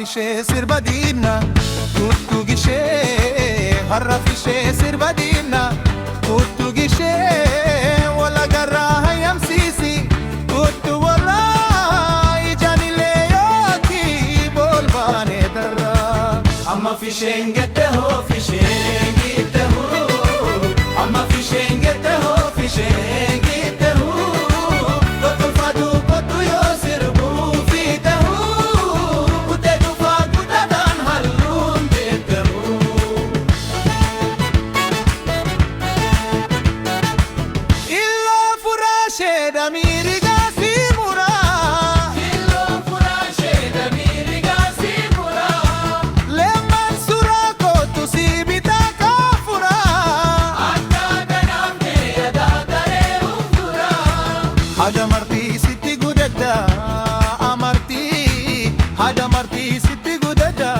ishee sirba diinna tuttu gishee har'a ishee sirba diinna tuttu gishee wala garraa hayyamsiisi tuttu wala ijaanilee yookiin bool baanee darraa amma fisheen gette hoo fisheen gitte hoo amma fisheen gette hoo fisheen gitte hoo tuttu faduu kottu yoo sirbu fiite hoo kutee dhufaa kutaadhaan halluun beekte hoo illoo furaashee damiiri gaasii muraa illoo furaashee damiiri gaasii muraa leemman suraa kootu si bitaa kaafuraa akka ganaafne yadaa garee hunduraa haja martii sitti gudadda amartii haja martii sitti gudadda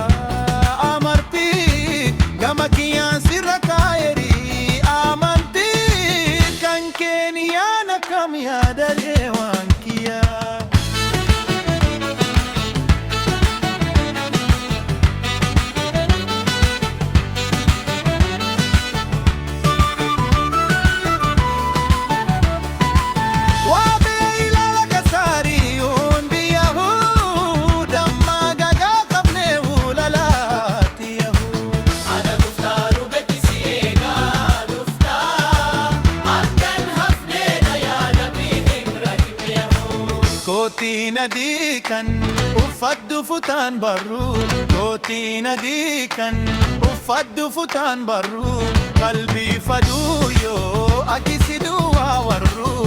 amartii gama kiyyaan sirra kaayerii amantii kan keeniyaan akkam yaadalee waan kiyyaa waabee ilaala kasaarii hundi yahuu dammaa gagaa qabnee hulalaatti yahuu ana dhuftaa dhugattisi eegaa dhuftaa akkan hafneedha yaada biihin rahime yahuu kootiin adii kan uffaddu futaan barruu kootiin adii kan uffaddu futaan barruu qalbii faduu yoo akisiduu waa warruu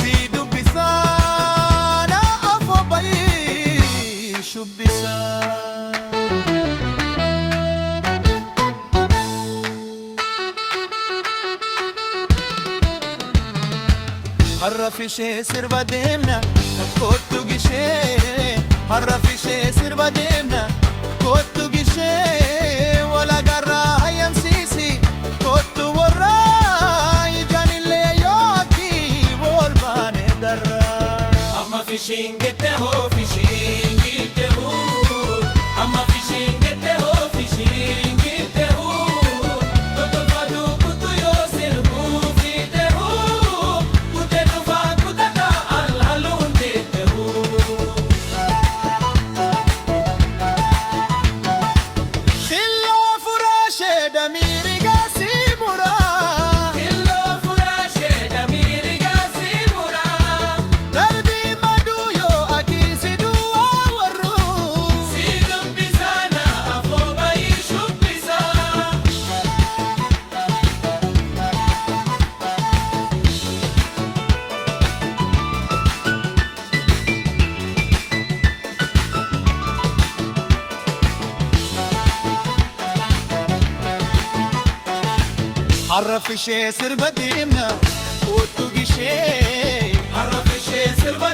si dubbisaa na afoo bayii shubbisaa har'a fishee sirba deemna kottu gishee har'a fishee sirba deemna kottu gishee wala garraa hayyamsiisi kottu warraa ijaanillee yookiin bool baanee darraa amma fisheen gette hoo fisheen gitte hoo amma fisheen gette hoo fisheen gitte hoo totolfaduu kuttu yoo sirbuu fiite hoo kutee dhufaa kutataa alhaluun deette hoo illoo furaashee damiiri gaasii muraa illoo furaashee damiiri gaasii muraa darbii maduu yoo akiisiduu waa warruu si dubbisaa na afoo bayii shubbisaa har'a fishee sirba deemna kottu gishee har'a fishee sirba